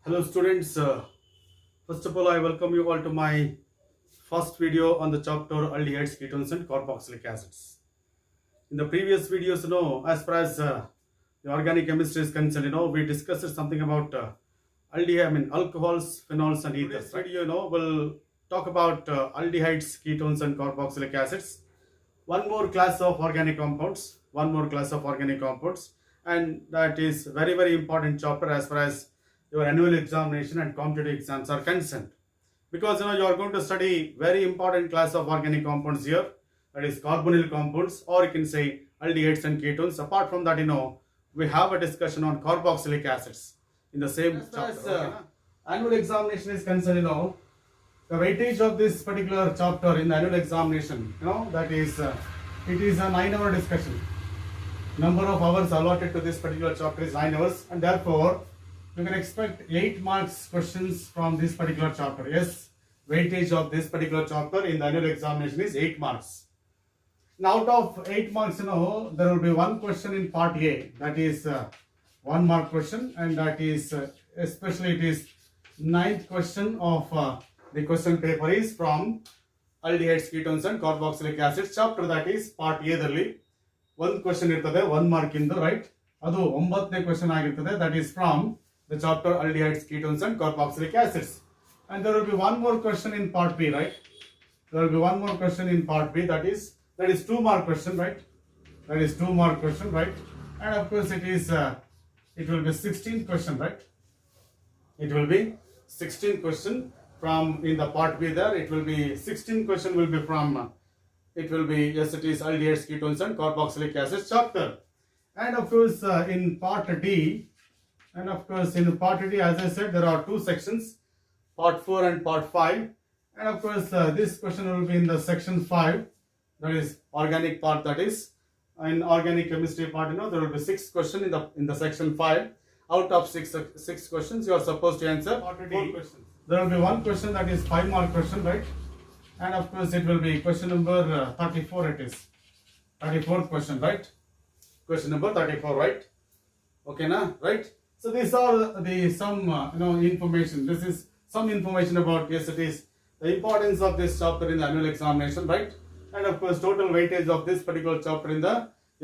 Hello students, first of all I welcome you all to my first video on the chapter aldehydes, ketones and carboxylic acids. In the previous videos, as far as the organic chemistry is concerned, we discussed something about alcohols, phenols and ethers. This video, will talk about aldehydes, ketones and carboxylic acids. One more class of organic compounds, and that is very important chapter as far as your annual examination and competitive exams are concerned, because you are going to study very important class of organic compounds here, that is carbonyl compounds, or you can say aldehydes and ketones. Apart from that, we have a discussion on carboxylic acids in the same as chapter. As annual examination is concerned, the weightage of this particular chapter in the annual examination, that is it is a 9-hour discussion. Number of hours allotted to this particular chapter is 9 hours, and therefore you can expect 8 marks questions from this particular chapter. Yes, weightage of this particular chapter in the annual examination is 8 marks. Now out of 8 marks, there will be one question in part A, that is 1 mark question, and that is especially it is 9th question of the question paper is from aldehydes, ketones and carboxylic acids chapter, that is part A ದಲ್ಲಿ ಒಂದು question ಇರ್ತದೆ 1 mark ಇಂದು, right. ಅದು 9ನೇ question ಆಗಿರ್ತದೆ, that is from the chapter aldehydes, ketones and carboxylic acids. And there will be one more question in part B, right? There will be one more question in part B, that is 2 mark question, right? That is 2 mark question, right? And of course it will be 16th question, right? It will be 16th question from in the part B there. It will be 16th question will be from it will be, yes, it is aldehydes, ketones and carboxylic acids chapter. And of course in part D, as I said, there are 2 sections, part 4 and part 5. And of course this question will be in the section 5, that is organic part, that is in organic chemistry part, there will be 6 questions in the section 5. Out of 6 questions you are supposed to answer 4 questions. There will be one question that is 5 mark question, right? And of course it will be question number 34, it is 34th question, right? Question number 34, right? Okay, right? So these are the some information. This is some information about, yes, it is the importance of this chapter in the annual examination, right? And of course total weightage of this particular chapter in the,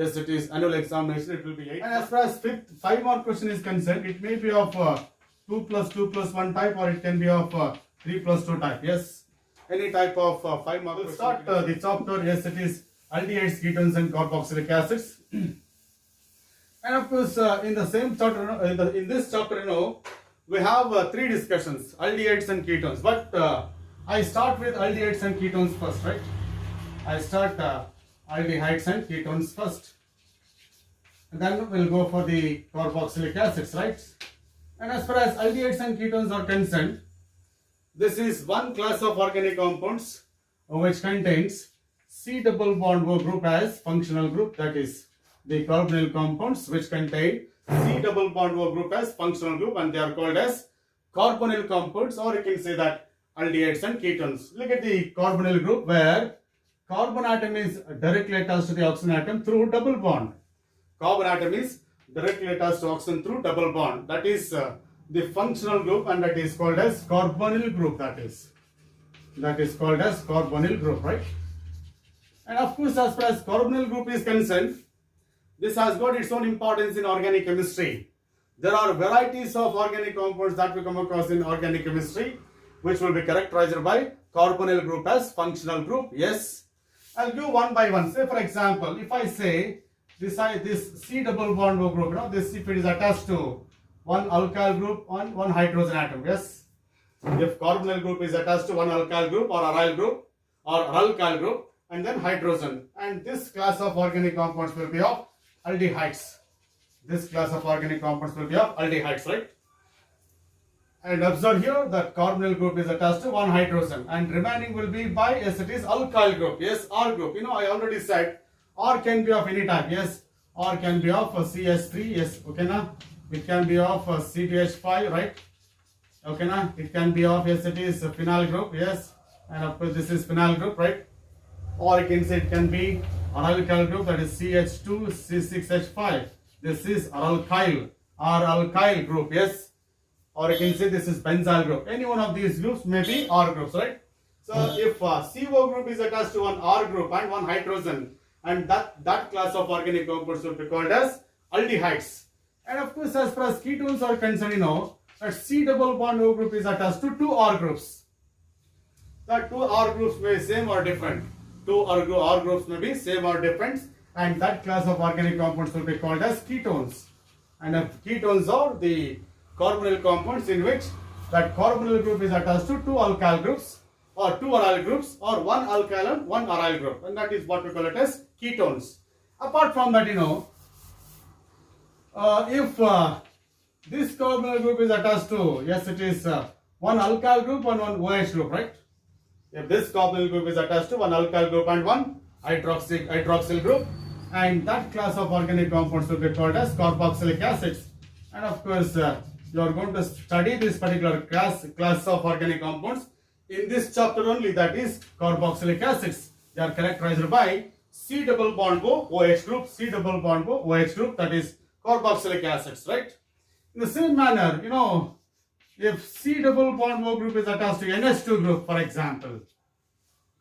yes, it is annual examination, it will be 8. And as far as 5 mark question is concerned, it may be of 2 plus 2 plus 1 type, or it can be of 3 plus 2 type. Yes, any type of 5 mark. We'll start the chapter. Yes, it is aldehydes, ketones and carboxylic acids. And of course in the same chapter, in this chapter, we have 3 discussions, aldehydes and ketones. But I start with aldehydes and ketones first, right? I start aldehydes and ketones first, and then we'll go for the carboxylic acids, right? And as far as aldehydes and ketones are concerned, this is one class of organic compounds which contains C double bond O group as functional group, that is the carbonyl compounds which contain C double bond O group as functional group, and they are called as carbonyl compounds, or you can say that aldehydes and ketones. Look at the carbonyl group where carbon atom is directly attached to the oxygen atom through double bond. Carbon atom is directly attached to oxygen through double bond. That is the functional group, and that is called as carbonyl group. That is called as carbonyl group, right? And of course, as far as carbonyl group is concerned, this has got its own importance in organic chemistry. There are varieties of organic compounds that we come across in organic chemistry, which will be characterized by carbonyl group as functional group. Yes, I'll give one by one. Say for example, if I say this C double bond O group, this, if it is attached to one alkyl group on one hydrogen atom. Yes, if carbonyl group is attached to one alkyl group or aryl group or alkyl group and then hydrogen, and this class of organic compounds will be of aldehydes. This class of organic compounds will be of aldehydes, right? And observe here that carbonyl group is attached to one hydrogen, and remaining will be by, yes, it is alkyl group. Yes, R group. I already said R can be of any type. Yes, R can be of CH3. Yes, okay, it can be of CDH5, right? Okay, it can be of, yes, it is phenyl group. Yes, and of course this is phenyl group, right? Or you can say it can be aryl group, that is CH2 C6H5. This is aryl group. Yes, or you can say this is benzyl group. Any one of these groups may be R groups, right? So if CO group is attached to one R group and one hydrogen, and that class of organic compounds will be called as aldehydes. And of course, as far as ketones are concerned, you know that C double bond O group is attached to two R groups. That two R groups may be same or different. Two R groups may be same or different, and that class of organic compounds will be called as ketones. And ketones are the carbonyl compounds in which that carbonyl group is attached to two alkyl groups or two aryl groups or one alkyl and one aryl group, and that is what we call it as ketones. Apart from that, you know, if this carbonyl group is attached to, yes, it is one alkyl group and one OH group, right? If this carbonyl group is attached to one alkyl group and one hydroxyl group, and that class of organic compounds will be called as carboxylic acids. And of course, you are going to study this particular class of organic compounds in this chapter only, that is carboxylic acids. They are characterized by C double bond O OH group, C double bond O OH group, that is carboxylic acids, right? In the same manner, you know, if C double bond O group is attached to NH2 group, for example,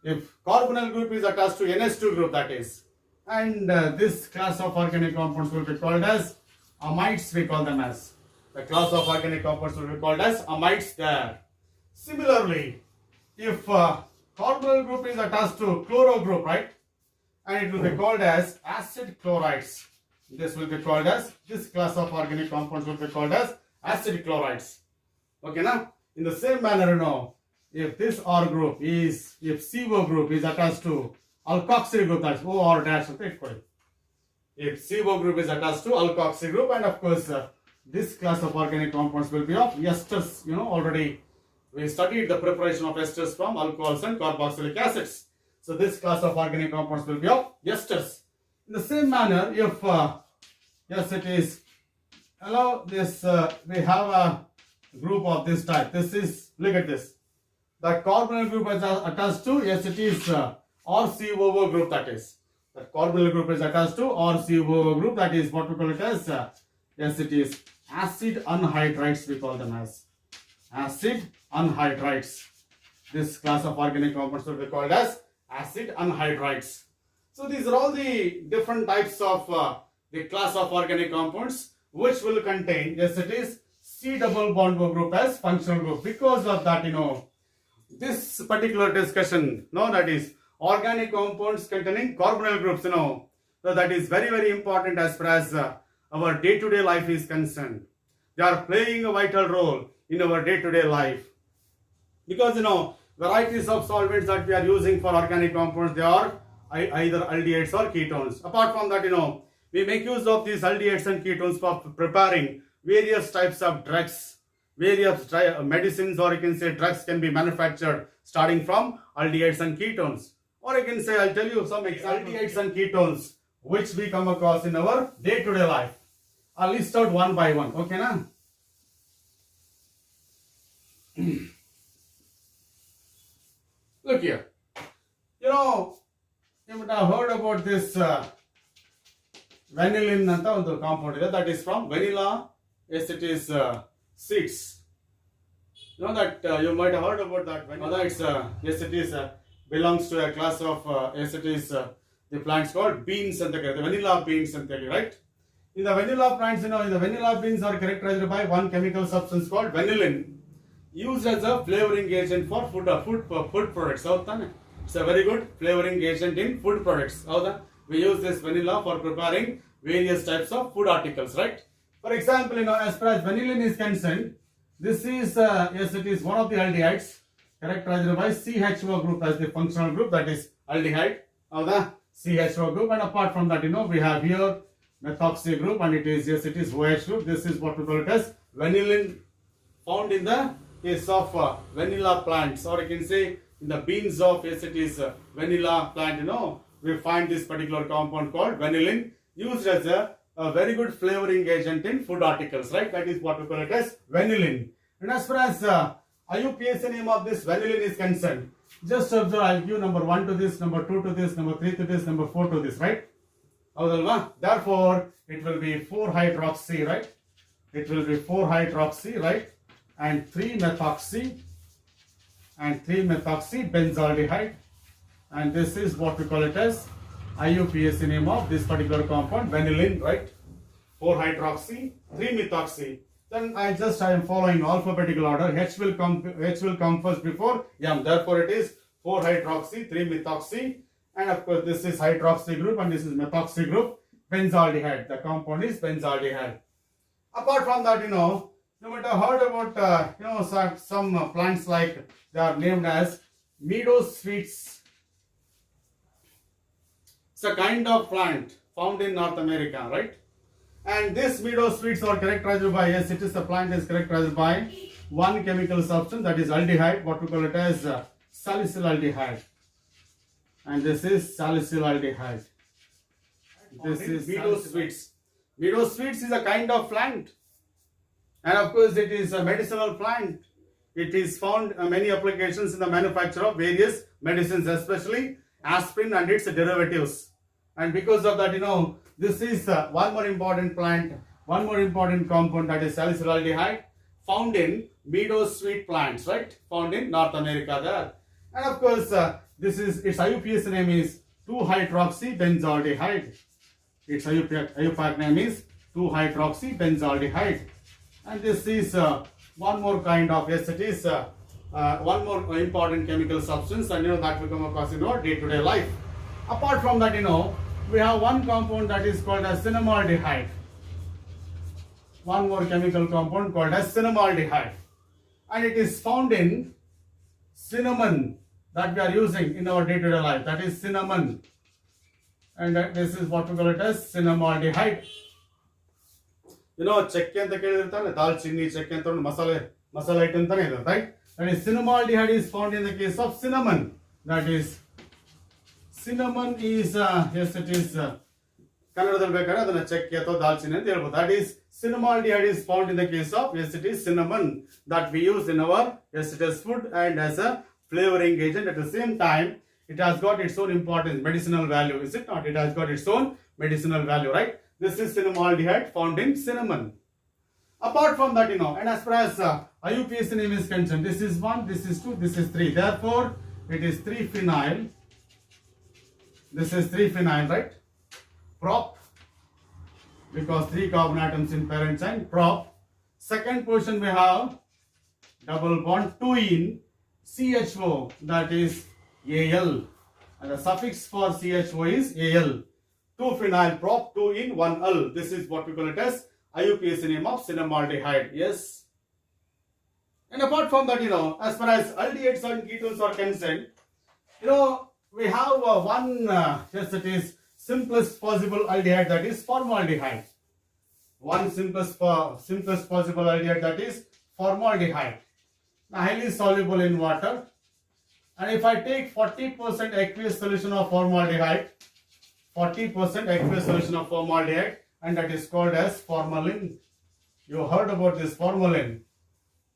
if carbonyl group is attached to NH2 group, that is, and this class of organic compounds will be called as amides, we call them as. The class of organic compounds will be called as amides there. Similarly, if carbonyl group is attached to chloro group, right, and it will be called as acid chlorides. This will be called as, this class of organic compounds will be called as acid chlorides. Okay, now, in the same manner, you know, if this R group is, if CO group is attached to alkoxyl group, that's OR dash, if CO group is attached to alkoxyl group, and of course, this class of organic compounds will be of esters. You know, already we studied the preparation of esters from alcohols and carboxylic acids. So this class of organic compounds will be of esters. In the same manner, if yes, it is, allow this, we have a group of this type. This is, look at this. The carbonyl group is attached to, yes, it is RCOO group, that is. The carbonyl group is attached to RCOO group, that is what we call it as, yes, it is acid anhydrides, we call them as. Acid anhydrides. This class of organic compounds will be called as acid anhydrides. So these are all the different types of the class of organic compounds which will contain, yes, it is C double bond O group as functional group. Because of that, you know, this particular discussion, no, that is organic compounds containing carbonyl groups, you know, so that is very, very important as far as our day-to-day life is concerned. They are playing a vital role in our day-to-day life, because, you know, varieties of solvents that we are using for organic compounds, they are either aldehydes or ketones. Apart from that, you know, we make use of these aldehydes and ketones for preparing various types of drugs, various medicines, or you can say drugs can be manufactured starting from aldehydes and ketones. Or you can say, I'll tell you some aldehydes and ketones which we come across in our day-to-day life. I'll list out one by one, okay na? Look here, you know, you might have heard about this vanillin anta ಒಂದು compound ಇದೆ, that is from vanilla. Yes, it is seeds. You know that you might have heard about that. Vanilla, it's yes, it is belongs to a class of yes, it is the plants called beans and the vanilla beans and right. In the vanilla plants, you know, in the vanilla beans are characterized by one chemical substance called vanillin, used as a flavoring agent for food products. It's a very good flavoring agent in food products. We use this vanilla for preparing various types of food articles, right? For example, you know, as far as vanillin is concerned, this is yes, it is one of the aldehydes characterized by CHO group as the functional group, that is aldehyde of the CHO group. And apart from that, you know, we have here methoxy group, and it is, yes, it is OH group. This is what we call it as vanillin, found in the case of vanilla plants, or you can say in the beans of, yes, it is vanilla plant, you know, we find this particular compound called vanillin, used as a very good flavoring agent in food articles, right? That is what we call it as vanillin. And as far as IUPAC name of this vanillin is concerned, just observe, I'll give number 1 to this, number 2 to this, number 3 to this, number 4 to this, right? Therefore, it will be 4-hydroxy, right? It will be 4-hydroxy, right? and 3-methoxy and 3-methoxybenzaldehyde, and this is what we call it as IUPAC name of this particular compound, vanillin, right? 4-hydroxy, 3-methoxy. Then I am following alphabetical order. H will come first before M. Therefore, it is 4-hydroxy, 3-methoxy, and of course this is hydroxy group and this is methoxy group. Benzaldehyde. The compound is benzaldehyde. Apart from that, you might have heard about some plants like they are named as meadow sweets. It's a kind of plant found in North America, right? And these meadow sweets are characterized by, yes, it is a plant is characterized by one chemical substance, that is aldehyde, what we call it as salicylaldehyde. And this is salicylaldehyde. This is meadow sweets. Meadow sweets is a kind of plant. And of course, it is a medicinal plant. It is found many applications in the manufacture of various medicines, especially aspirin and its derivatives. And because of that, this is one more important plant, one more important compound, that is salicylaldehyde, found in meadow sweet plants, right? Found in North America there. And of course, its IUPAC name is 2-hydroxybenzaldehyde. Its IUPAC name is 2-hydroxybenzaldehyde. And this is one more kind of, yes, it is one more important chemical substance, and that will come across in our day-to-day life. Apart from that, we have one compound that is called as cinnamaldehyde. One more chemical compound called as cinnamaldehyde. And it is found in cinnamon that we are using in our day-to-day life. That is cinnamon. And this is what we call it as cinnamaldehyde. Chekke anta kelidirtane, dalchini, chekke anta masala item antane, right? That is cinnamaldehyde is found in the case of cinnamon. That is cinnamon is yes, it is kannadadalli bekare adana chekke atho dalchini anta helbodu. That is cinnamaldehyde is found in the case of, yes, it is cinnamon that we use in our, yes, it is food and as a flavoring agent. At the same time, it has got its own importance, medicinal value, is it not? It has got its own medicinal value, right? This is cinnamaldehyde found in cinnamon. Apart from that, and as far as IUPAC name is concerned, this is 1, this is 2, this is 3. Therefore, it is 3-phenyl. This is 3-phenyl, right? Prop, because 3 carbon atoms in parent chain, prop. Second position we have double bond 2 in CHO, that is Al, and the suffix for CHO is Al. 2-phenyl prop 2 in 1-al. This is what we call it as IUPAC name of cinnamaldehyde. Yes. And apart from that, as far as aldehydes and ketones are concerned, we have one, yes, it is simplest possible aldehyde, that is formaldehyde. One simplest possible aldehyde, that is formaldehyde. Highly soluble in water. And if I take 40% aqueous solution of formaldehyde, 40% aqueous solution of formaldehyde, and that is called as formalin. You heard about this formalin.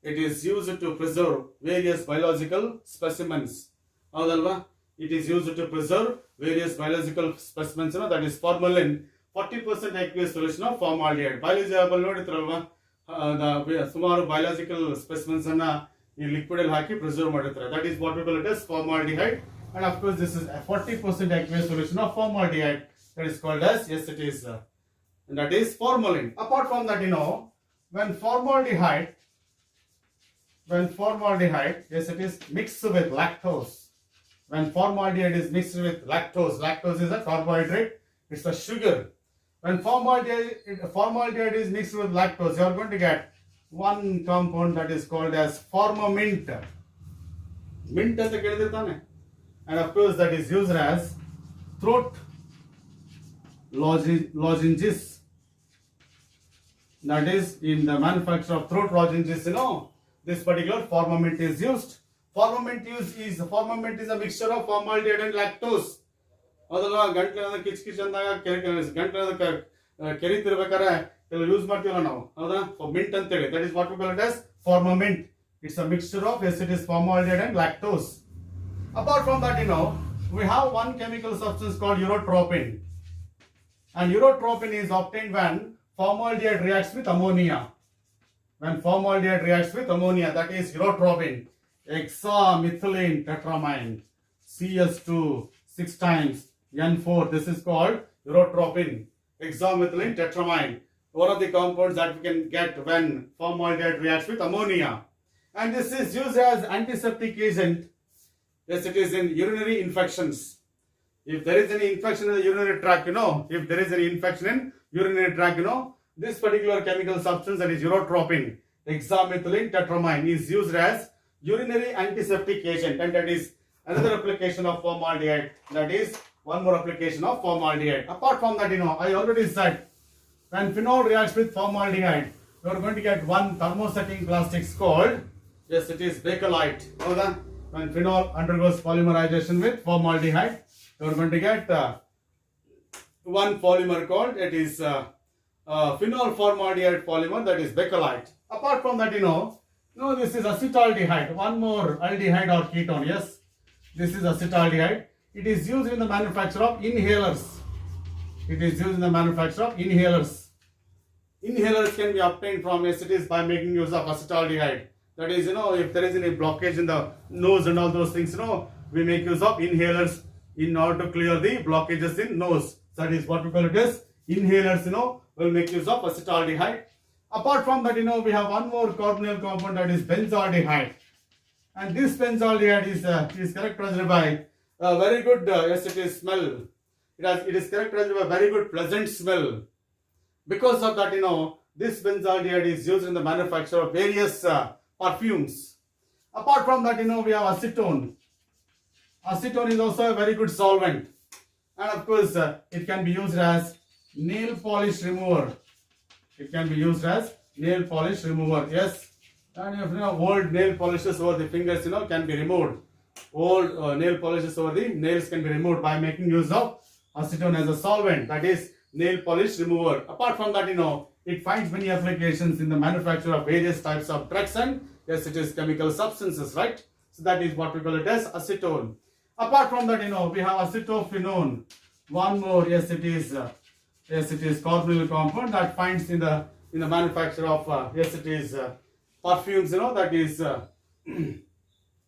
It is used to preserve various biological specimens. It is used to preserve various biological specimens, that is formalin. 40% aqueous solution of formaldehyde. Biology noditralva, the sumaru biological specimens anna in liquid haki preserve maditare. That is what we call it as formaldehyde. And of course, this is a 40% aqueous solution of formaldehyde. That is called as, yes, it is, and that is formalin. Apart from that, when formaldehyde, yes, it is mixed with lactose. When formaldehyde is mixed with lactose is a carbohydrate, it's a sugar. When formaldehyde is mixed with lactose, you are going to get one compound that is called as formamint. Mint anta kelidirtane. And of course, that is used as throat lozenges. That is, in the manufacture of throat lozenges, this particular formamint is used. Formamint is a mixture of formaldehyde and lactose. ಗಂಟ್ಲ ಕಿಚ್ ಕಿಚ್ ಅಂದಾಗ ಗಂಟ್ಲ ಕೆರಿತಿರ್ಬೇಕಾದ್ರೆ use ಮಾಡ್ತೀವಲ್ಲ ನಾವು, ಹೌದಾ? Mint ಅಂತೇಳಿ, that is what we call it as formamint. It's a mixture of, yes, it is formaldehyde and lactose. Apart from that, we have one chemical substance called urotropin. And urotropin is obtained when formaldehyde reacts with ammonia. when formaldehyde reacts with ammonia, that is urotropin, hexamethylene tetramine, CS2 6 times N4. This is called urotropin, hexamethylene tetramine. One of the compounds that we can get when formaldehyde reacts with ammonia. And this is used as antiseptic agent. Yes, it is in urinary infections. If there is any infection in the urinary tract, if there is any infection in urinary tract, this particular chemical substance, that is urotropin, hexamethylene tetramine, is used as urinary antiseptic agent, and that is another application of formaldehyde. That is one more application of formaldehyde. Apart from that, I already said, when phenol reacts with formaldehyde, you are going to get one thermosetting plastics called, yes, it is bakelite. When phenol undergoes polymerization with formaldehyde, you are going to get one polymer called, it is phenol formaldehyde polymer, that is bakelite. Apart from that, this is acetaldehyde, one more aldehyde or ketone. Yes, this is acetaldehyde. It is used in the manufacture of inhalers. It is used in the manufacture of inhalers. Inhalers can be obtained from, yes, it is by making use of acetaldehyde. That is, if there is any blockage in the nose and all those things, we make use of inhalers in order to clear the blockages in nose. That is what we call it as inhalers, will make use of acetaldehyde. Apart from that, we have one more carbonyl compound, that is benzaldehyde. And this benzaldehyde is characterized by a very good, yes, it is smell. It is characterized by a very good pleasant smell. Because of that, this benzaldehyde is used in the manufacture of various perfumes. Apart from that, we have acetone. Acetone is also a very good solvent. And of course, it can be used as nail polish remover. It can be used as nail polish remover. Yes. And if old nail polishes over the fingers, can be removed. Old nail polishes over the nails can be removed by making use of acetone as a solvent. That is nail polish remover. Apart from that, it finds many applications in the manufacture of various types of drugs and, yes, it is chemical substances, right? So that is what we call it as acetone. Apart from that, we have acetophenone. One more, yes, it is carbonyl compound that finds in the manufacture of, yes, it is perfumes, that is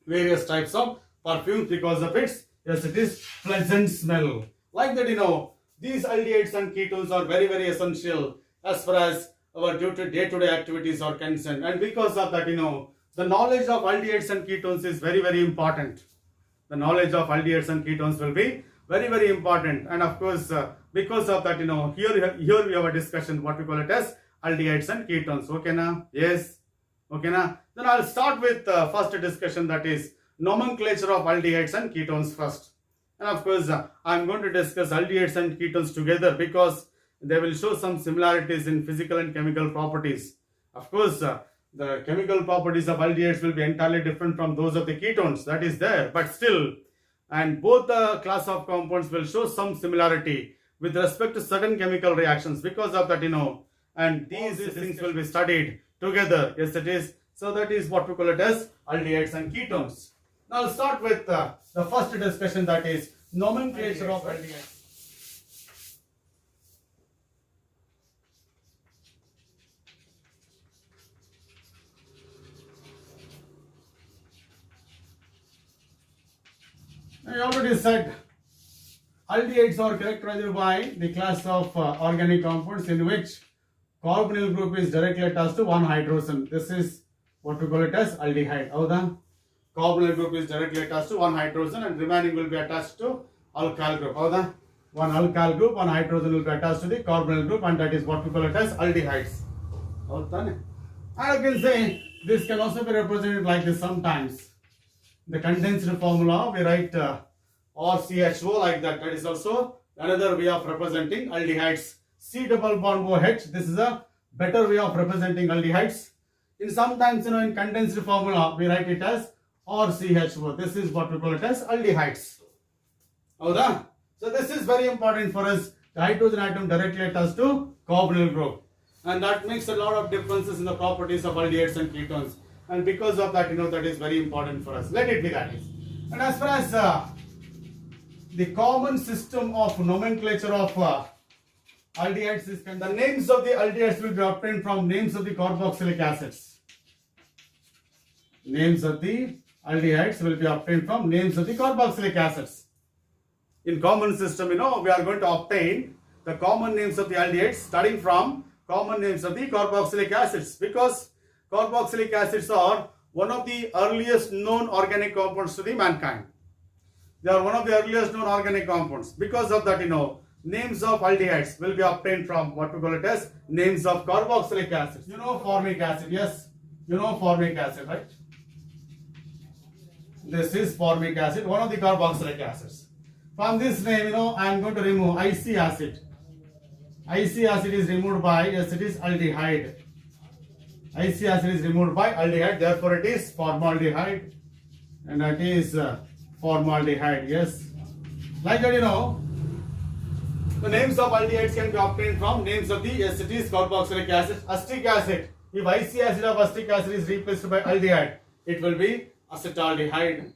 various types of perfumes because of its, yes, it is pleasant smell. Like that, these aldehydes and ketones are very, very essential as far as our day-to-day activities are concerned. And because of that, the knowledge of aldehydes and ketones is very, very important. The knowledge of aldehydes and ketones will be very, very important. And of course, because of that, here we have a discussion, what we call it as aldehydes and ketones. Okay, na? Yes. Okay, na? Then I'll start with first discussion, that is nomenclature of aldehydes and ketones first. And of course, I'm going to discuss aldehydes and ketones together because they will show some similarities in physical and chemical properties. Of course, the chemical properties of aldehydes will be entirely different from those of the ketones. That is there, but still, and both the class of compounds will show some similarity with respect to certain chemical reactions. Because of that, and these things will be studied together. Yes, it is. So that is what we call it as aldehydes and ketones. Now I'll start with the first discussion, that is nomenclature of aldehydes. I already said aldehydes are characterized by the class of organic compounds in which carbonyl group is directly attached to one hydrogen. This is what we call it as aldehyde. Avada? Carbonyl group is directly attached to one hydrogen and remaining will be attached to alkyl group. Avada? One alkyl group, one hydrogen will be attached to the carbonyl group, and that is what we call it as aldehydes. And I can say this can also be represented like this sometimes. The condensed formula, we write RCHO like that. That is also another way of representing aldehydes. C double bond OH. This is a better way of representing aldehydes. In sometimes, in condensed formula, we write it as RCHO. This is what we call it as aldehydes. So this is very important for us. The hydrogen atom directly attached to carbonyl group. And that makes a lot of differences in the properties of aldehydes and ketones. And because of that, that is very important for us. Let it be that is. And as far as the common system of nomenclature of aldehydes is the names of the aldehydes will be obtained from names of the carboxylic acids. Names of the aldehydes will be obtained from names of the carboxylic acids. In common system, we are going to obtain the common names of the aldehydes starting from common names of the carboxylic acids, because carboxylic acids are one of the earliest known organic compounds to the mankind. They are one of the earliest known organic compounds. Because of that, names of aldehydes will be obtained from what we call it as names of carboxylic acids. Formic acid, yes. Formic acid, right? This is formic acid, one of the carboxylic acids. From this name, I am going to remove IC acid. IC acid is removed by, yes, it is aldehyde. IC acid is removed by aldehyde, therefore it is formaldehyde. And that is formaldehyde, yes. Like that, the names of aldehydes can be obtained from names of the, yes, it is carboxylic acid. Acetic acid, if IC acid of acetic acid is replaced by aldehyde, it will be acetaldehyde.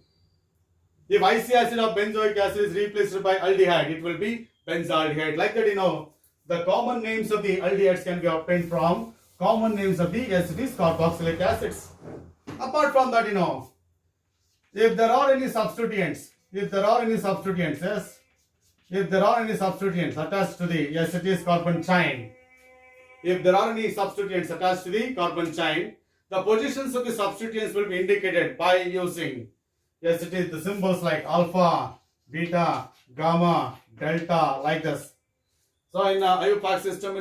If IC acid of benzoic acid is replaced by aldehyde, it will be benzaldehyde. Like that, the common names of the aldehydes can be obtained from common names of the, yes, it is carboxylic acids. Apart from that, if there are any substituents, yes, if there are any substituents attached to the, yes, it is carbon chain, if there are any substituents attached to the carbon chain, the positions of the substituents will be indicated by using, yes, it is the symbols like alpha, beta, gamma, delta, like this. So in IUPAC system,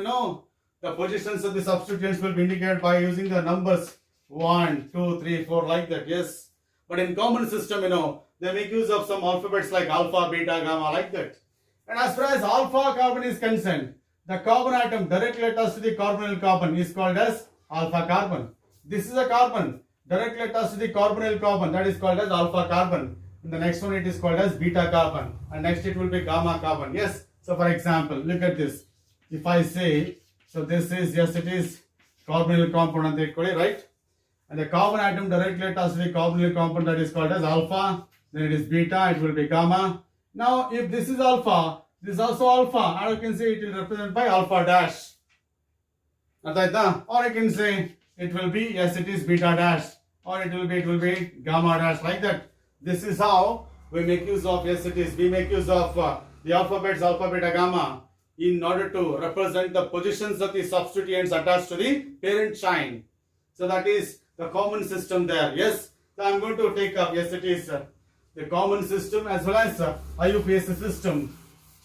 the positions of the substituents will be indicated by using the numbers 1, 2, 3, 4, like that, yes. But in common system, they make use of some alphabets like alpha, beta, gamma, like that. And as far as alpha carbon is concerned, the carbon atom directly attached to the carbonyl carbon is called as alpha carbon. This is a carbon directly attached to the carbonyl carbon, that is called as alpha carbon. And the next one, it is called as beta carbon. And next it will be gamma carbon, yes. So for example, look at this. If I say, so this is, yes, it is carbonyl compound, right? And the carbon atom directly attached to the carbonyl compound, that is called as alpha. Then it is beta, it will be gamma. Now if this is alpha, this is also alpha, and you can say it will represent by alpha dash. Or I can say it will be, yes, it is beta dash, or it will be gamma dash, like that. This is how we make use of, yes, it is, we make use of the alphabets alpha, beta, gamma in order to represent the positions of the substituents attached to the parent chain. So that is the common system there, yes. So I am going to take up, yes, it is the common system as well as IUPAC system.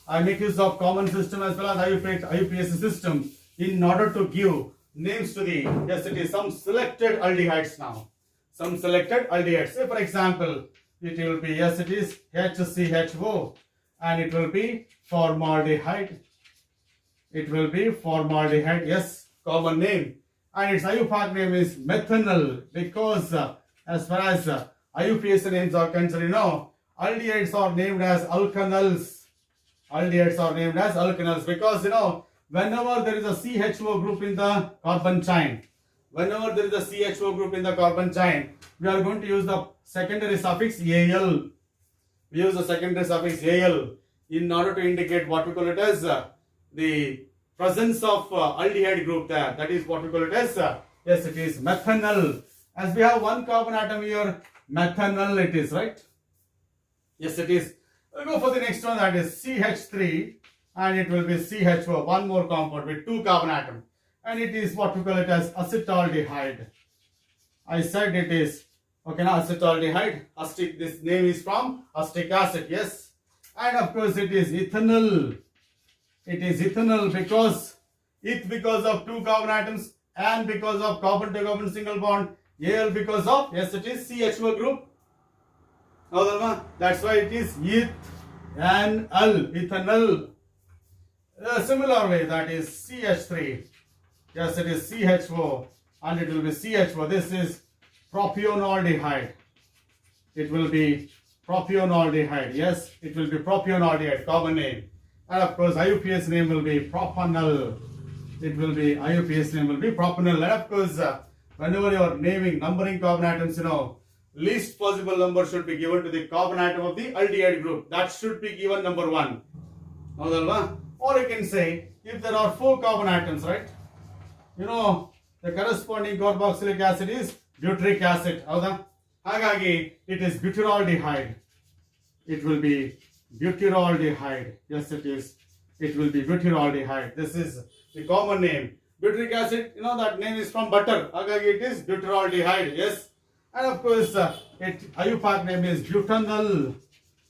I make use of common system as well as IUPAC system in order to give names to the, yes, it is some selected aldehydes now. Some selected aldehydes. Say for example, it will be, yes, it is HCHO, and it will be formaldehyde. It will be formaldehyde, yes, common name. And its IUPAC name is methanol, because as far as IUPAC names are concerned, aldehydes are named as alkanals. Aldehydes are named as alkanals because, whenever there is a CHO group in the carbon chain, we are going to use the secondary suffix Al. We use the secondary suffix Al in order to indicate what we call it as the presence of aldehyde group there. That is what we call it as, yes, it is methanol. As we have one carbon atom here, methanol it is, right? Yes, it is. We'll go for the next one, that is CH3, and it will be CHO, one more compound with two carbon atom. And it is what we call it as acetaldehyde. I said it is, okay, now acetaldehyde, acetic, this name is from acetic acid, yes. And of course it is ethanol. It is ethanol because of two carbon atoms, and because of carbon to carbon single bond, Al because of, yes, it is CHO group. That's why it is ethanol. Similar way, that is CH3. Yes, it is CHO, and it will be CHO. This is propionaldehyde. It will be propionaldehyde. Yes, it will be propionaldehyde, common name. And of course, IUPAC name will be propanol. IUPAC name will be propanol. And of course, whenever you are naming, numbering carbon atoms, least possible number should be given to the carbon atom of the aldehyde group. That should be given number 1. Or you can say if there are 4 carbon atoms, right? You know, the corresponding carboxylic acid is butyric acid. Howda? Hagagi, it is butyraldehyde. It will be butyraldehyde. Yes, it is. It will be butyraldehyde. This is the common name. Butyric acid, you know, that name is from butter. Hagagi, it is butyraldehyde. Yes. And of course, IUPAC name is butanol.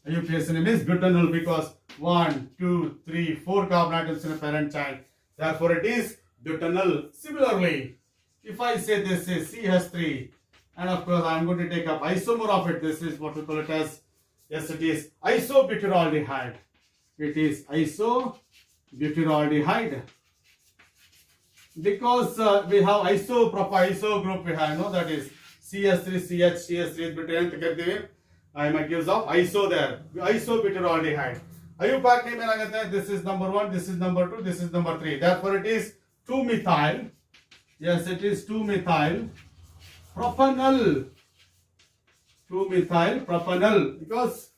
IUPAC name is butanol because 1, 2, 3, 4 carbon atoms in a parent chain. Therefore, it is butanol. Similarly, if I say this is CH3, and of course I am going to take up isomer of it. This is what we call it as, yes, it is isobutyraldehyde. It is isobutyraldehyde. Because we have iso group, we have, that is CH3, CH3 butyrate. I am accused of iso there. Isobutyraldehyde. IUPAC name है, this is number 1, this is number 2, this is number 3. Therefore, it is 2-methyl. Yes, it is 2-methyl propanol. 2-methyl propanol. Because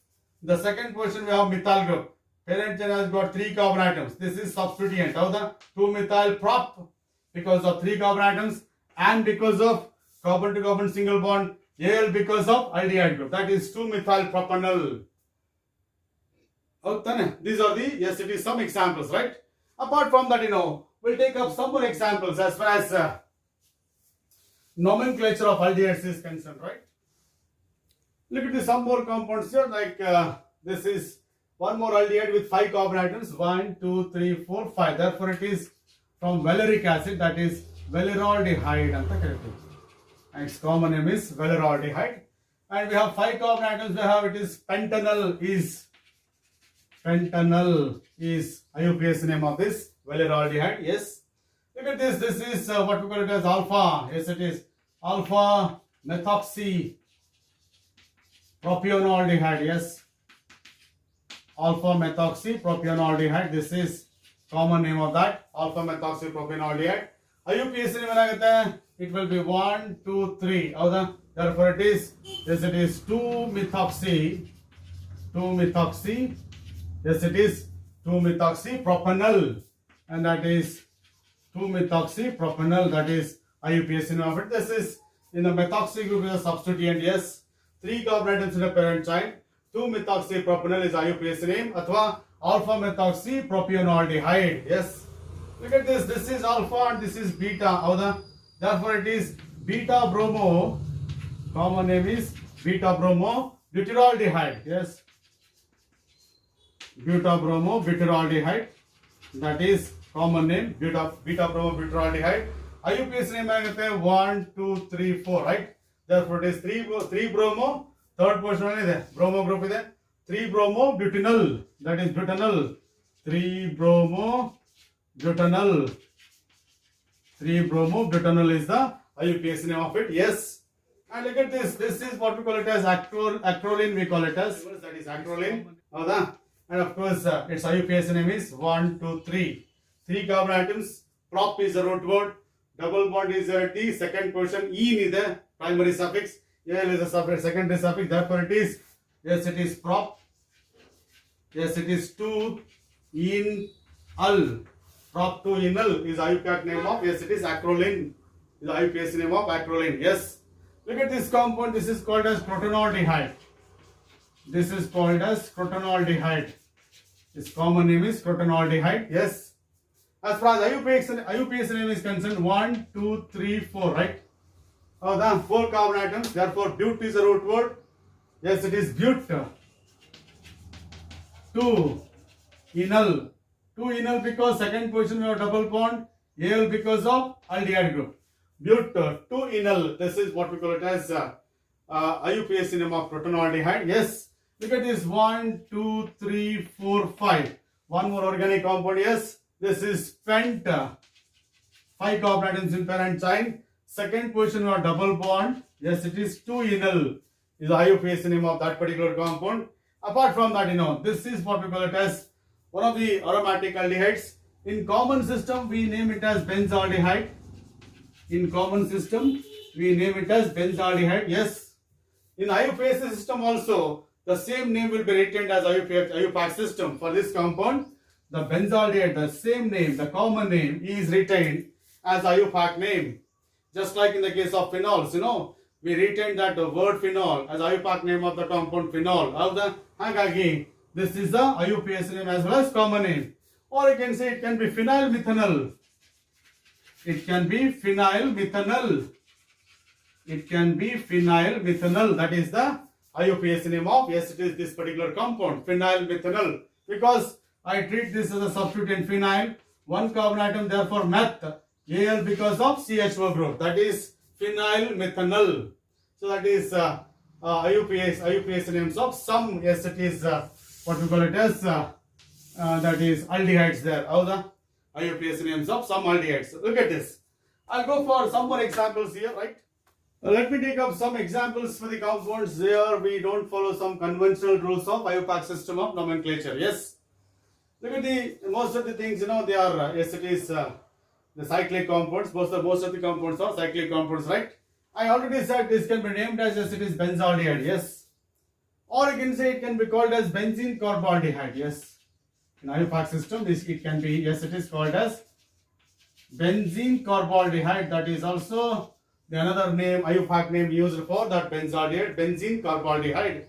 the second position we have methyl group. Parent chain has got 3 carbon atoms. This is substituent. How the 2-methyl prop because of 3 carbon atoms and because of carbon to carbon single bond. Al because of aldehyde group. That is 2-methyl propanol. These are the, yes, it is some examples, right? Apart from that, we'll take up some more examples as far as nomenclature of aldehydes is concerned, right? Look at this, some more compounds here, like this is one more aldehyde with 5 carbon atoms, 1, 2, 3, 4, 5. Therefore, it is from valeric acid, that is valeraldehyde. And its common name is valeraldehyde. And we have 5 carbon atoms, we have it is pentanol is IUPAC name of this valeraldehyde. Yes. Look at this. This is what we call it as alpha. Yes, it is alpha methoxy propionaldehyde. Yes. Alpha methoxy propionaldehyde. This is common name of that. Alpha methoxy propionaldehyde. IUPAC name it will be 1, 2, 3. Therefore, it is 2-methoxy. Yes, it is 2-methoxy propanol, and that is 2-methoxy propanol. That is IUPAC name of it. This is in the methoxy group is a substituent. Yes, 3 carbon atoms in a parent chain. 2-methoxy propanol is IUPAC name. Athwa alpha methoxy propionaldehyde. Yes. Look at this. This is alpha and this is beta. Therefore, it is beta bromo. Common name is beta bromo butyraldehyde. Yes. Beta bromo butyraldehyde. That is common name beta bromo butyraldehyde. IUPAC name 1, 2, 3, 4. Right. Therefore, it is 3 bromo. Third position is bromo group is 3 bromo butanol. That is butanol. 3 bromo butanol. 3 bromo butanol is the IUPAC name of it. Yes. And look at this. This is what we call it as acrolein. We call it as, that is acrolein. And of course, its IUPAC name is 1, 2, 3. 3 carbon atoms. Prop is the root word. Double bond is a T. Second position. E is the primary suffix. Al is a secondary suffix. Therefore, it is, yes, it is prop. Yes, it is 2-enal. Prop 2-enal is IUPAC name of, yes, it is acrolein. Is IUPAC name of acrolein. Yes. Look at this compound. This is called as crotonaldehyde. This is called as crotonaldehyde. Its common name is crotonaldehyde. Yes. As far as IUPAC name is concerned, 1, 2, 3, 4, right? The 4 carbon atoms. Therefore, but is a root word. Yes, it is but. 2-enal. 2-enal because second position we have double bond. Al because of aldehyde group. But 2-enal. This is what we call it as IUPAC name of crotonaldehyde. Yes. Look at this 1, 2, 3, 4, 5. One more organic compound. Yes. This is pent. 5 carbon atoms in parent chain. Second position we have double bond. Yes, it is 2-enal. Is the IUPAC name of that particular compound. Apart from that, this is what we call it as one of the aromatic aldehydes. In common system, we name it as benzaldehyde. In common system, we name it as benzaldehyde. Yes. In IUPAC system also, the same name will be retained as IUPAC system for this compound. the benzaldehyde, the same name, the common name is retained as IUPAC name. Just like in the case of phenols, we retain that word phenol as IUPAC name of the compound phenol. Hagagi, this is the IUPAC name as well as common name. Or you can say it can be phenyl methanol. It can be phenyl methanol. It can be phenyl methanol. That is the IUPAC name of, yes, it is this particular compound, phenyl methanol. Because I treat this as a substitute in phenyl, one carbon atom, therefore meth, Al because of CHO group. That is phenyl methanol. So that is IUPAC names of some, yes, it is what we call it as that is aldehydes there. How the IUPAC names of some aldehydes. Look at this. I'll go for some more examples here, right? Let me take up some examples for the compounds. Here we don't follow some conventional rules of IUPAC system of nomenclature. Yes. Look at the most of the things, they are, yes, it is the cyclic compounds. Most of the compounds are cyclic compounds, right? I already said this can be named as, yes, it is benzaldehyde, yes. Or you can say it can be called as benzene carbaldehyde, yes. In IUPAC system, it can be, yes, it is called as benzene carbaldehyde. That is also the another name, IUPAC name used for that benzaldehyde, benzene carbaldehyde.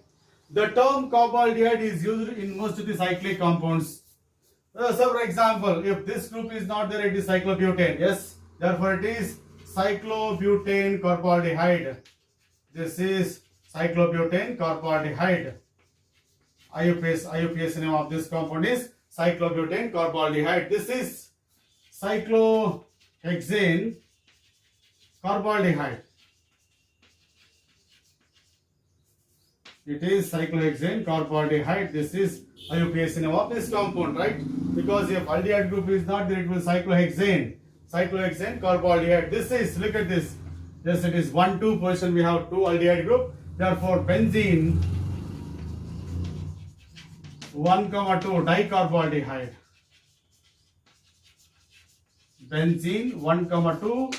The term carbaldehyde is used in most of the cyclic compounds. So for example, if this group is not there, it is cyclobutane. Yes, therefore it is cyclobutane carbaldehyde. This is cyclobutane carbaldehyde. IUPAC name of this compound is cyclobutane carbaldehyde. This is cyclohexane carbaldehyde. It is cyclohexane carbaldehyde. This is IUPAC name of this compound, right? Because if aldehyde group is not there, it will cyclohexane carbaldehyde. This is, look at this. Yes, it is 1,2 position. We have 2 aldehyde group. Therefore, benzene 1,2 dicarbaldehyde. Benzene 1,2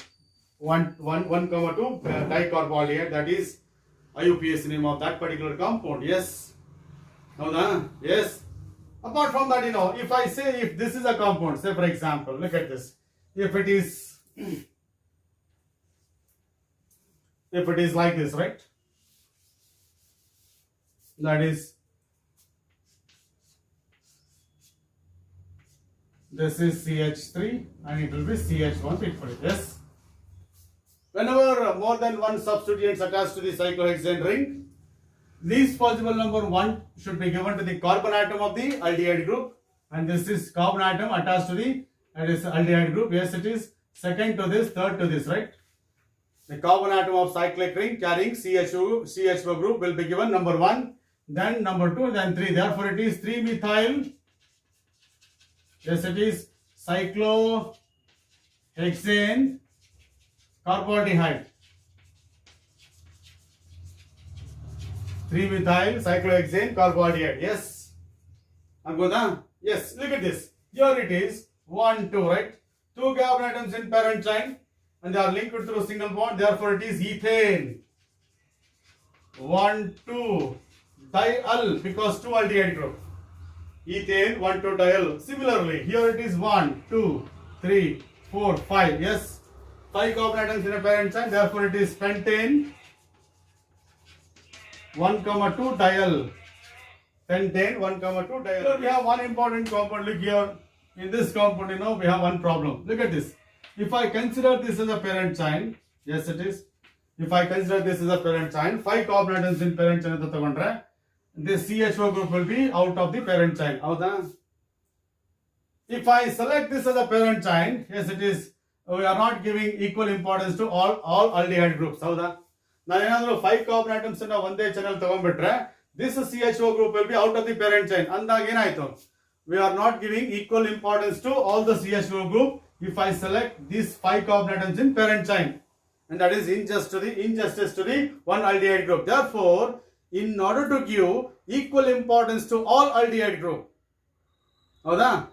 dicarbaldehyde. That is IUPAC name of that particular compound. Yes. Yes. Apart from that, if I say if this is a compound, say for example, look at this. If it is like this, right? That is, this is CH3 and it will be CH1 equally. Yes. Whenever more than one substituents attached to the cyclohexane ring, least possible number 1 should be given to the carbon atom of the aldehyde group, and this is carbon atom attached to the aldehyde group. Yes, it is second to this, third to this, right? The carbon atom of cyclic ring carrying CHO group will be given number 1, then number 2, then 3. Therefore, it is 3-methyl. Yes, it is cyclohexane carbaldehyde. 3-methyl cyclohexane carbaldehyde. Yes. Yes, look at this. Here it is 1, 2, right? 2 carbon atoms in parent chain and they are linked through a single bond. Therefore, it is ethane. 1, 2 diol because 2 aldehyde group. Ethane 1, 2 diol. Similarly, here it is 1, 2, 3, 4, 5. Yes. 5 carbon atoms in a parent chain. Therefore, it is pentane 1, 2 diol. Pentane 1, 2 diol. Here we have one important compound. Look here. In this compound, we have one problem. Look at this. If I consider this as a parent chain, yes, it is. If I consider this as a parent chain, 5 carbon atoms in parent chain, this CHO group will be out of the parent chain. If I select this as a parent chain, yes, it is. We are not giving equal importance to all aldehyde groups. Now, 5 carbon atoms in one channel, this CHO group will be out of the parent chain. We are not giving equal importance to all the CHO group if I select these 5 carbon atoms in parent chain. And that is injustice to the one aldehyde group. Therefore, in order to give equal importance to all aldehyde group, parent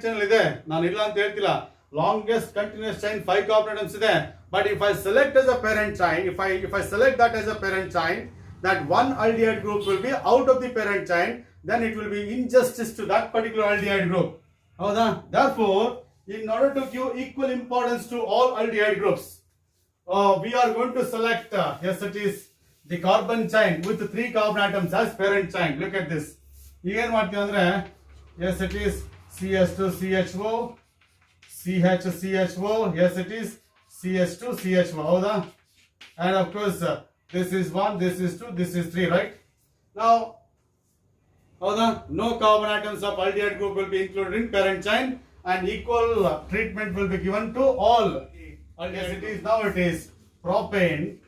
channel ide nanu illa anta heltilla, longest continuous chain 5 carbon atoms ide, but if I select as a parent chain, if I select that as a parent chain, that one aldehyde group will be out of the parent chain, then it will be injustice to that particular aldehyde group. Therefore, in order to give equal importance to all aldehyde groups, we are going to select, yes, it is the carbon chain with 3 carbon atoms as parent chain. Look at this. Yes, it is CH2CHO, CHCHO, yes, it is CH2CHO. And of course, this is 1, this is 2, this is 3, right? Now, no carbon atoms of aldehyde group will be included in parent chain, and equal treatment will be given to all. Yes, it is. Now it is propane.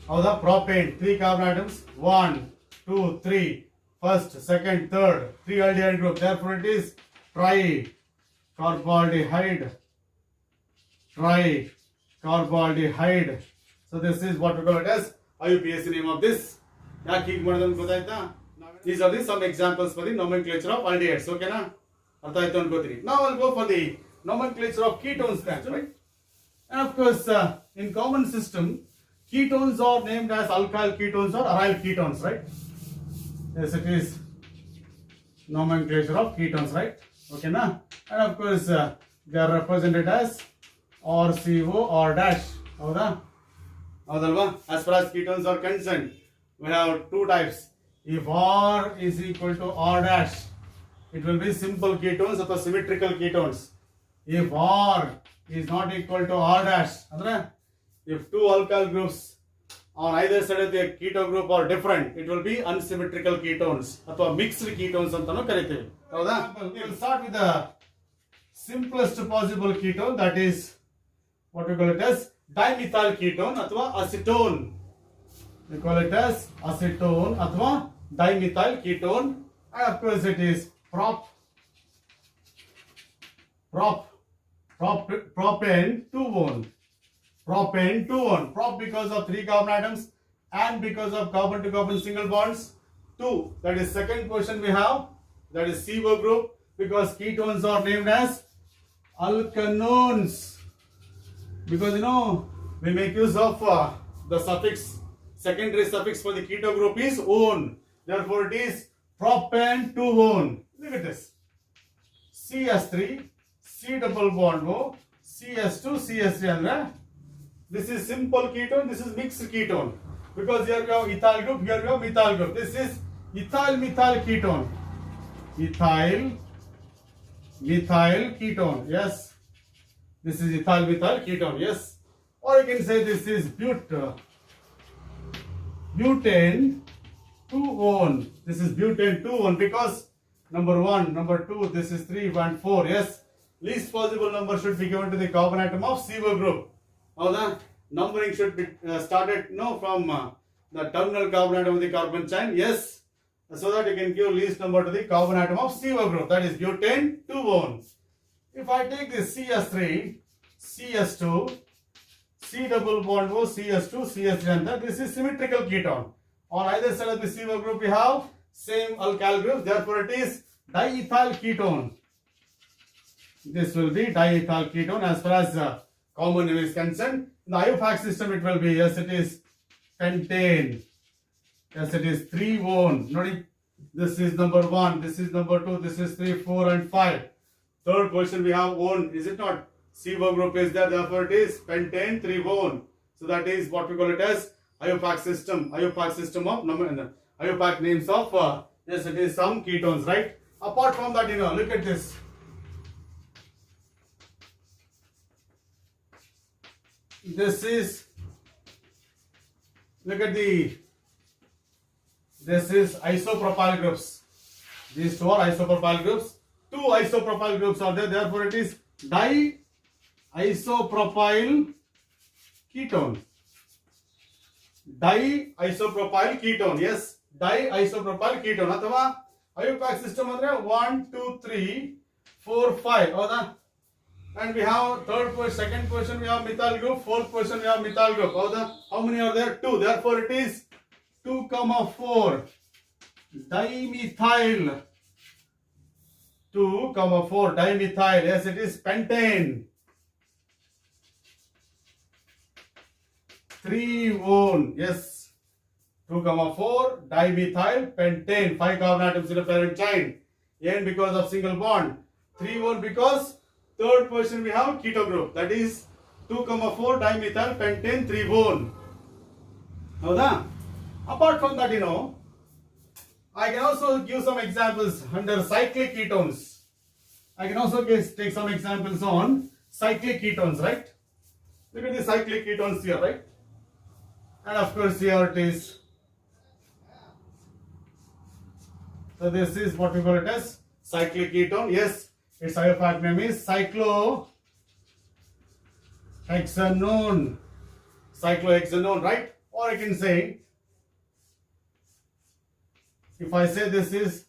Propane, 3 carbon atoms, 1, 2, 3, first, second, third, 3 aldehyde group. Therefore, it is tricarbaldehyde. Tricarbaldehyde. So this is what we call it as IUPAC name of this. These are some examples for the nomenclature of aldehydes. Okay, na? Now I'll go for the nomenclature of ketones then, right? And of course, in common system, ketones are named as alkyl ketones or aryl ketones, right? Yes, it is nomenclature of ketones, right? Okay, na? And of course, they are represented as RCO or dash. As far as ketones are concerned, we have 2 types. If R is equal to R dash, it will be simple ketones or symmetrical ketones. If R is not equal to R dash, if 2 alkyl groups on either side of the keto group are different, it will be unsymmetrical ketones or mixed ketones. We will start with the simplest possible ketone, that is what we call it as dimethyl ketone or acetone. We call it as acetone or dimethyl ketone, and of course it is propane 2-one. Propane 2-one. Prop because of 3 carbon atoms and because of carbon to carbon single bonds 2. That is second question we have. That is CO group, because ketones are named as alkanones. Because we make use of the suffix, secondary suffix for the keto group is -one. Therefore it is propane 2-one. Look at this. CS3, C double bond O, CS2, CS3. This is simple ketone, this is mixed ketone. Because here we have ethyl group, here we have methyl group. This is ethyl methyl ketone. Ethyl methyl ketone. Yes. This is ethyl methyl ketone. Yes. Or you can say this is butane 2-one. This is butane 2-one because number 1, number 2, this is 3, 1, 4. Yes. Least possible number should be given to the carbon atom of CO group. Now the numbering should be started from the terminal carbon atom of the carbon chain. Yes. So that you can give least number to the carbon atom of CO group. That is butane 2-one. If I take this CS3, CS2, C double bond O, CS2, CS3, and this is symmetrical ketone. On either side of the CO group we have same alkyl group. Therefore it is diethyl ketone. This will be diethyl ketone as far as common name is concerned. In the IUPAC system it will be, yes, it is pentane. Yes, it is 3-one. This is number 1, this is number 2, this is 3, 4, and 5. Third question we have one, is it not? CO group is there, therefore it is pentane 3-one. So that is what we call it as IUPAC system. IUPAC system of IUPAC names of yes, it is some ketones, right? Apart from that, look at this. This is, look at this is isopropyl groups. These 2 are isopropyl groups. 2 isopropyl groups are there, therefore it is di-isopropyl ketone. Di-isopropyl ketone, yes, di-isopropyl ketone. Athava IUPAC system andre 1, 2, 3, 4, 5. And we have second question we have methyl group, fourth question we have methyl group. How many are there? 2. Therefore it is 2, 4. Dimethyl 2, 4. Dimethyl. Yes, it is pentane 3-one. Yes, 2, 4 dimethyl pentane, 5 carbon atoms in a parent chain. N because of single bond. 3 1 because third position we have keto group, that is 2, 4 dimethyl pentane 3 1. Now, apart from that, I can also give some examples under cyclic ketones. I can also take some examples on cyclic ketones, right? Look at the cyclic ketones here, right? And of course here it is. So this is what we call it as cyclic ketone. Yes, its IUPAC name is cyclohexanone. Cyclohexanone, right? Or I can say, if I say this is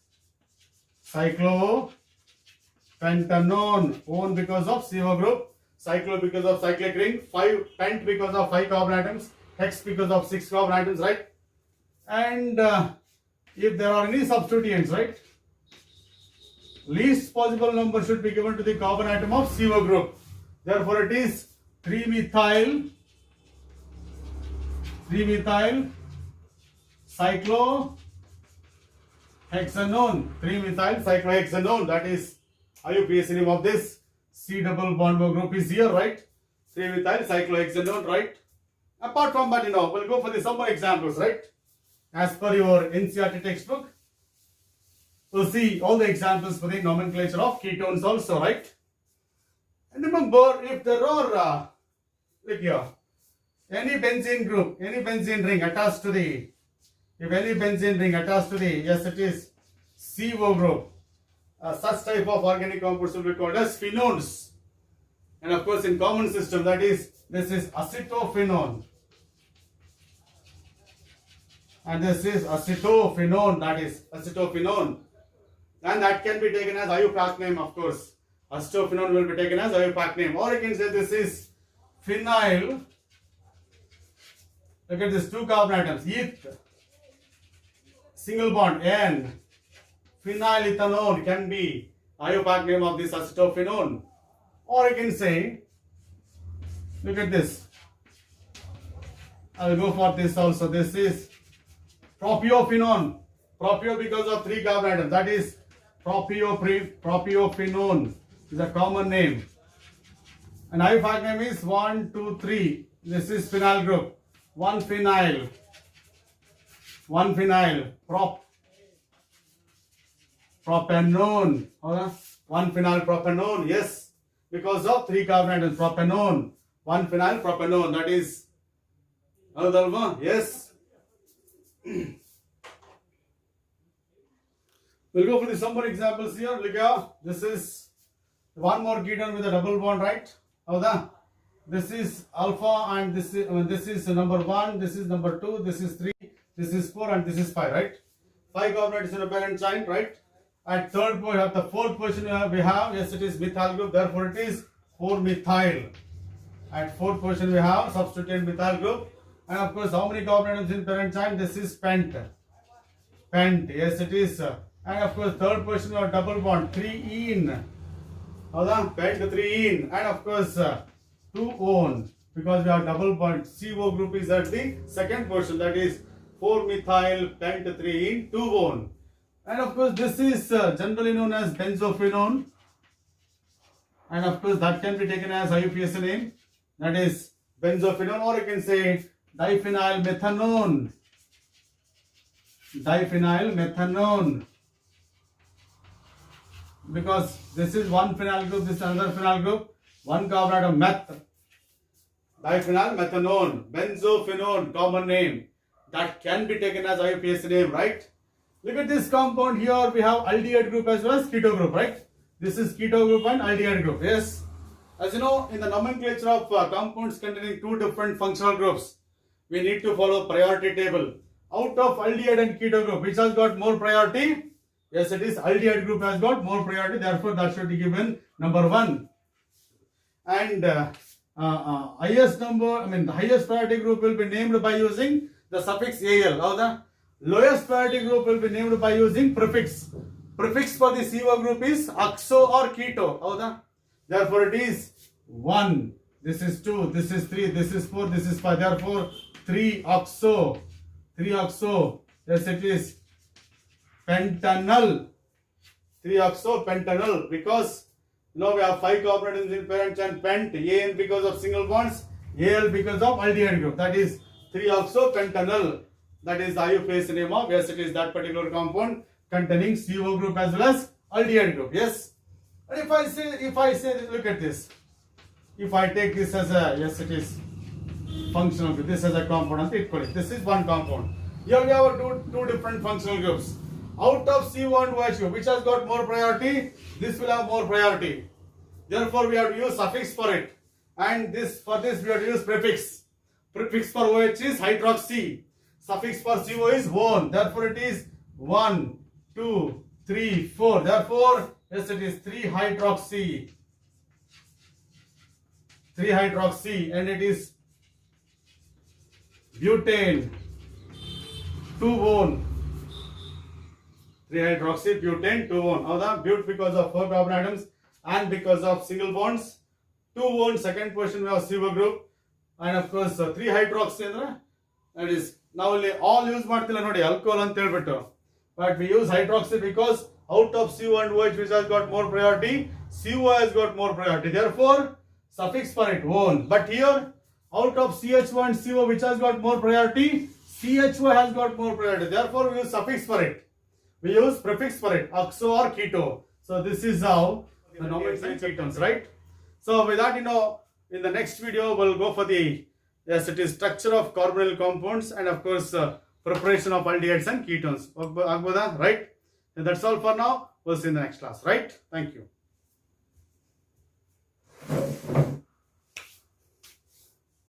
cyclopentanone, one because of CO group, cyclo because of cyclic ring, 5 pent because of 5 carbon atoms, hex because of 6 carbon atoms, right? And if there are any substituents, right, least possible number should be given to the carbon atom of CO group. Therefore, it is 3-methyl cyclohexanone. 3-methyl cyclohexanone. That is IUPAC name of this C double bond group is here, right? 3-methyl cyclohexanone, right? Apart from that, we'll go for the some more examples, right? As per your NCERT textbook, we'll see all the examples for the nomenclature of ketones also, right? And remember, if there are, look here, any benzene group, any benzene ring attached to the, yes, it is CO group. Such type of organic compounds will be called as phenones. And of course, in common system, that is, this is acetophenone. And this is acetophenone, that is acetophenone. And that can be taken as IUPAC name, of course. Acetophenone will be taken as IUPAC name. Or you can say this is phenyl. Look at this, 2 carbon atoms, eth, single bond, N. Phenylethanone can be IUPAC name of this acetophenone. Or I can say, look at this. I will go for this also. This is propiophenone. Propio because of 3 carbon atoms. That is propiophenone is a common name. And IUPAC name is 1, 2, 3. This is phenyl group. 1 phenyl. Propanone. 1 phenyl propanone. Yes, because of 3 carbon atoms. Propanone. 1 phenyl propanone. That is another one. Yes. We'll go for the some more examples here. Look here. This is one more ketone with a double bond, right? This is alpha and this is number 1, this is number 2, this is 3, this is 4 and this is 5, right? 5 carbon atoms in a parent chain, right? At third point, at the fourth position we have, yes, it is methyl group, therefore it is 4-methyl. At fourth position we have substituent methyl group. And of course, how many carbon atoms in parent chain? This is pent. Yes, it is. And of course, third position we have double bond, 3-ene. Pent 3-ene. And of course, 2-one, because we have double bond. CO group is at the second position, that is 4-methyl pent 3-ene, 2-one. And of course, this is generally known as benzophenone. And of course, that can be taken as IUPAC name, that is benzophenone, or you can say diphenylmethanone. Because this is one phenyl group, this is another phenyl group, 1 carbon atom meth. Diphenylmethanone, benzophenone, common name. That can be taken as IUPAC name, right? Look at this compound here. We have aldehyde group as well as keto group, right? This is keto group and aldehyde group. Yes. As you know, in the nomenclature of compounds containing 2 different functional groups, we need to follow priority table. Out of aldehyde and keto group, which has got more priority? Yes, it is aldehyde group has got more priority. Therefore, that should be given number 1. And the highest priority group will be named by using the suffix al. Now the lowest priority group will be named by using prefix. Prefix for the CO group is oxo or keto. Therefore, it is 1. This is 2. This is 3. This is 4. This is 5. Therefore, 3-oxo. 3-oxo. Yes, it is pentanol. 3-oxopentanol, because now we have 5 carbon atoms in parents and pent. AN because of single bonds, Al because of aldehyde group. That is 3-oxopentanol. That is the IUPAC name of, yes, it is that particular compound containing CO group as well as aldehyde group. Yes. And if I say, look at this. If I take this as a, yes, it is functional group. This as a compound. This is one compound. Here we have two different functional groups. Out of CO and OH group, which has got more priority? This will have more priority. Therefore, we have to use suffix for it. And for this we have to use prefix. Prefix for OH is hydroxy. Suffix for CO is one. Therefore, it is 1, 2, 3, 4. Therefore, yes, it is 3-hydroxy. 3-hydroxy, and it is butane. 2-one. 3-hydroxy butane 2-one. Now the but because of 4 carbon atoms and because of single bonds. 2-one, second position we have CO group, and of course 3-hydroxy andre that is now all use ಮಾಡ್ತಿಲ್ಲ ನೋಡಿ alcohol ಅಂತ ಹೇಳ್ಬಿಟ್ಟು, but we use hydroxy because out of CO and OH which has got more priority, CO has got more priority. Therefore, suffix for it one. But here out of CHO and CO which has got more priority, CHO has got more priority. Therefore, we use suffix for it. We use prefix for it, oxo or keto. So this is how the nomenclature ketones, right? So with that, in the next video we'll go for the, yes, it is structure of carbonyl compounds and of course preparation of aldehydes and ketones. Right? And that's all for now. We'll see you in the next class, right? Thank you.